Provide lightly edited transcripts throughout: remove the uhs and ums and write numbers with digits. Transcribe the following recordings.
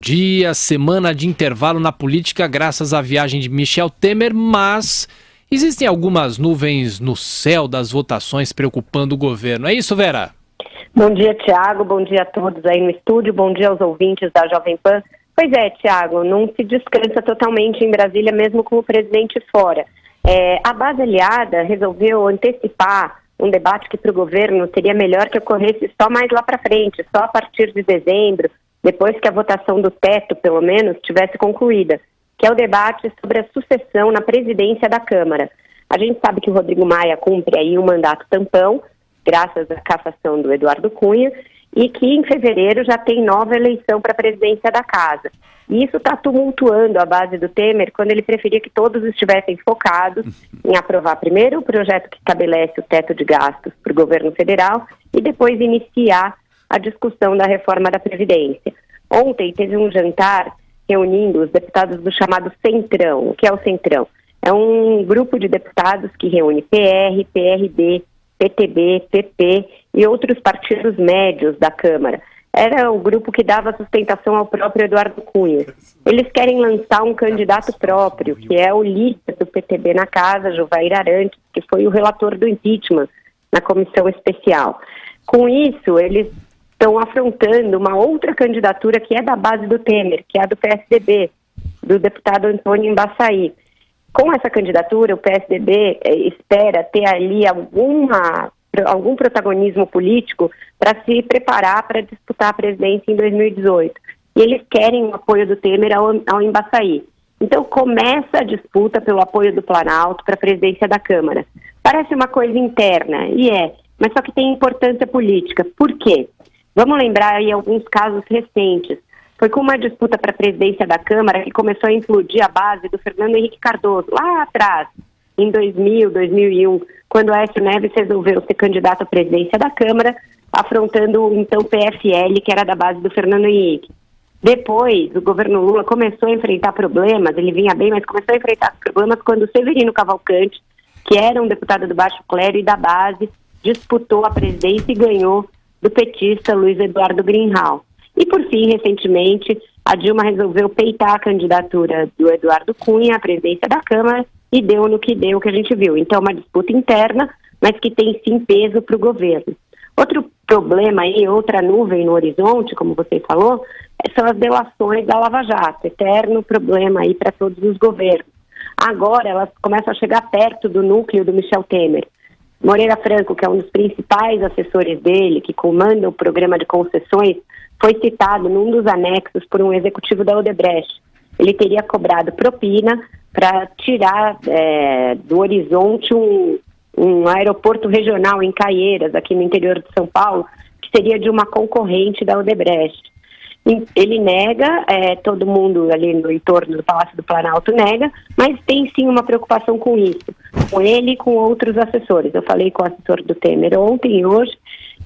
Dia, semana de intervalo na política graças à viagem de Michel Temer, mas existem algumas nuvens no céu das votações preocupando o governo. É isso, Vera? Bom dia, Tiago. Bom dia a todos aí no estúdio. Bom dia aos ouvintes da Jovem Pan. Pois é, Tiago, não se descansa totalmente em Brasília, mesmo com o presidente fora. A base aliada resolveu antecipar um debate que para o governo seria melhor que ocorresse só mais lá para frente, só a partir de dezembro, depois que a votação do teto, pelo menos, tivesse concluída, que é o debate sobre a sucessão na presidência da Câmara. A gente sabe que o Rodrigo Maia cumpre aí um mandato tampão, graças à cassação do Eduardo Cunha, e que em fevereiro já tem nova eleição para a presidência da Casa. E isso está tumultuando a base do Temer, quando ele preferia que todos estivessem focados em aprovar primeiro o projeto que estabelece o teto de gastos para o governo federal e depois iniciar a discussão da reforma da Previdência. Ontem teve um jantar reunindo os deputados do chamado Centrão. O que é o Centrão? É um grupo de deputados que reúne PR, PRB, PTB, PP e outros partidos médios da Câmara. Era o grupo que dava sustentação ao próprio Eduardo Cunha. Eles querem lançar um candidato próprio, que é o líder do PTB na Casa, Jovair Arantes, que foi o relator do impeachment na comissão especial. Com isso, eles estão afrontando uma outra candidatura que é da base do Temer, que é a do PSDB, do deputado Antônio Embaçaí. Com essa candidatura, o PSDB espera ter ali algum protagonismo político para se preparar para disputar a presidência em 2018. E eles querem o apoio do Temer ao Embaçaí. Então começa a disputa pelo apoio do Planalto para a presidência da Câmara. Parece uma coisa interna, mas só que tem importância política. Por quê? Vamos lembrar aí alguns casos recentes. Foi com uma disputa para a presidência da Câmara que começou a implodir a base do Fernando Henrique Cardoso, lá atrás, em 2000, 2001, quando o Aécio Neves resolveu ser candidato à presidência da Câmara, afrontando o então PFL, que era da base do Fernando Henrique. Depois, o governo Lula começou a enfrentar problemas, ele vinha bem, mas começou a enfrentar problemas quando o Severino Cavalcante, que era um deputado do Baixo Clero e da base, disputou a presidência e ganhou do petista Luiz Eduardo Greenhalgh. E, por fim, recentemente, a Dilma resolveu peitar a candidatura do Eduardo Cunha à presidência da Câmara e deu no que deu, que a gente viu. Então, uma disputa interna, mas que tem, sim, peso para o governo. Outro problema aí, outra nuvem no horizonte, como você falou, são as delações da Lava Jato, eterno problema aí para todos os governos. Agora, elas começam a chegar perto do núcleo do Michel Temer. Moreira Franco, que é um dos principais assessores dele, que comanda o programa de concessões, foi citado num dos anexos por um executivo da Odebrecht. Ele teria cobrado propina para tirar do horizonte um aeroporto regional em Caieiras, aqui no interior de São Paulo, que seria de uma concorrente da Odebrecht. Ele nega, todo mundo ali no entorno do Palácio do Planalto nega, mas tem sim uma preocupação com isso, com ele e com outros assessores. Eu falei com o assessor do Temer ontem e hoje,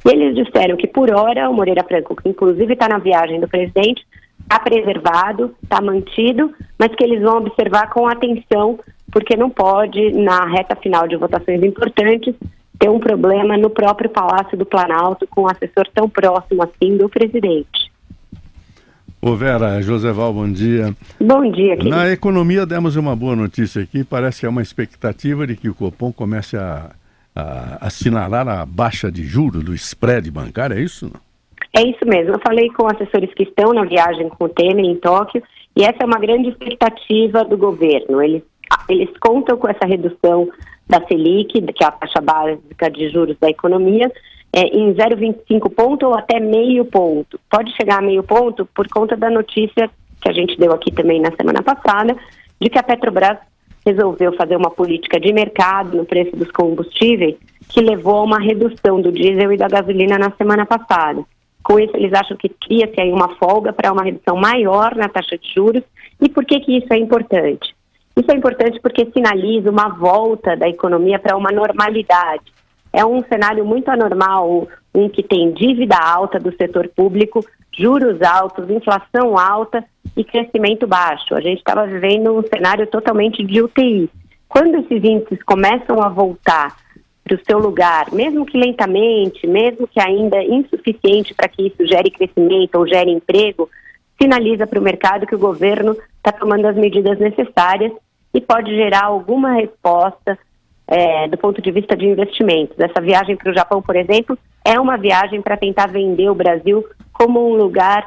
e eles disseram que por hora o Moreira Franco, que inclusive está na viagem do presidente, está preservado, está mantido, mas que eles vão observar com atenção, porque não pode, na reta final de votações importantes, ter um problema no próprio Palácio do Planalto com um assessor tão próximo assim do presidente. Ô Vera, Joseval, bom dia. Bom dia, querido. Na economia demos uma boa notícia aqui, parece que é uma expectativa de que o Copom comece a assinalar a baixa de juros do spread bancário, é isso? É isso mesmo, eu falei com assessores que estão na viagem com o Temer em Tóquio, e essa é uma grande expectativa do governo. Eles contam com essa redução da Selic, que é a taxa básica de juros da economia, em 0,25 ponto ou até meio ponto. Pode chegar a meio ponto por conta da notícia que a gente deu aqui também na semana passada, de que a Petrobras resolveu fazer uma política de mercado no preço dos combustíveis que levou a uma redução do diesel e da gasolina na semana passada. Com isso, eles acham que cria-se aí uma folga para uma redução maior na taxa de juros. E por que isso é importante? Isso é importante porque sinaliza uma volta da economia para uma normalidade. É um cenário muito anormal, um que tem dívida alta do setor público, juros altos, inflação alta e crescimento baixo. A gente estava vivendo um cenário totalmente de UTI. Quando esses índices começam a voltar para o seu lugar, mesmo que lentamente, mesmo que ainda insuficiente para que isso gere crescimento ou gere emprego, sinaliza para o mercado que o governo está tomando as medidas necessárias e pode gerar alguma resposta do ponto de vista de investimentos. Essa viagem para o Japão, por exemplo, é uma viagem para tentar vender o Brasil como um lugar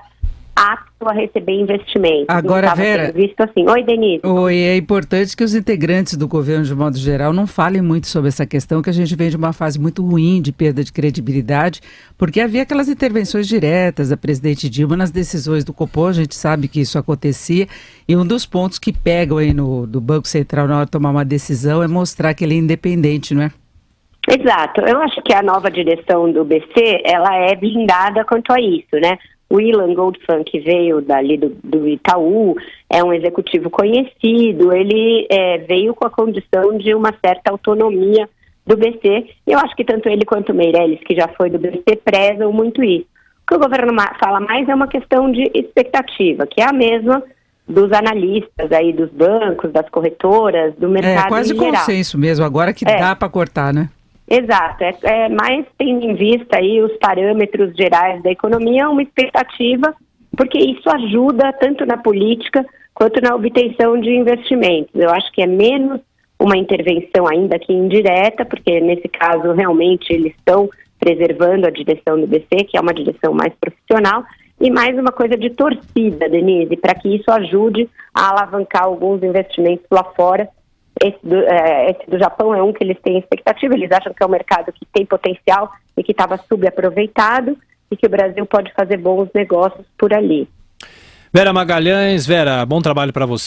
apto a receber investimentos. Agora, Vera... visto assim. Oi, Denise. Oi, é importante que os integrantes do governo, de modo geral, não falem muito sobre essa questão, que a gente vem de uma fase muito ruim de perda de credibilidade, porque havia aquelas intervenções diretas da presidente Dilma nas decisões do Copom, a gente sabe que isso acontecia, e um dos pontos que pegam aí do Banco Central na hora de tomar uma decisão é mostrar que ele é independente, não é? Exato. Eu acho que a nova direção do BC, ela é blindada quanto a isso, né? O Ilan Goldfan, que veio dali do Itaú, é um executivo conhecido, ele veio com a condição de uma certa autonomia do BC, e eu acho que tanto ele quanto o Meirelles, que já foi do BC, prezam muito isso. O que o governo fala mais é uma questão de expectativa, que é a mesma dos analistas aí, dos bancos, das corretoras, do mercado quase em geral. Consenso mesmo, agora que dá para cortar, né? Exato, mais tendo em vista aí os parâmetros gerais da economia, uma expectativa, porque isso ajuda tanto na política quanto na obtenção de investimentos. Eu acho que é menos uma intervenção ainda que indireta, porque nesse caso realmente eles estão preservando a direção do BC, que é uma direção mais profissional, e mais uma coisa de torcida, Denise, para que isso ajude a alavancar alguns investimentos lá fora. Esse do Japão é um que eles têm expectativa, eles acham que é um mercado que tem potencial e que estava subaproveitado e que o Brasil pode fazer bons negócios por ali. Vera Magalhães, Vera, bom trabalho para você.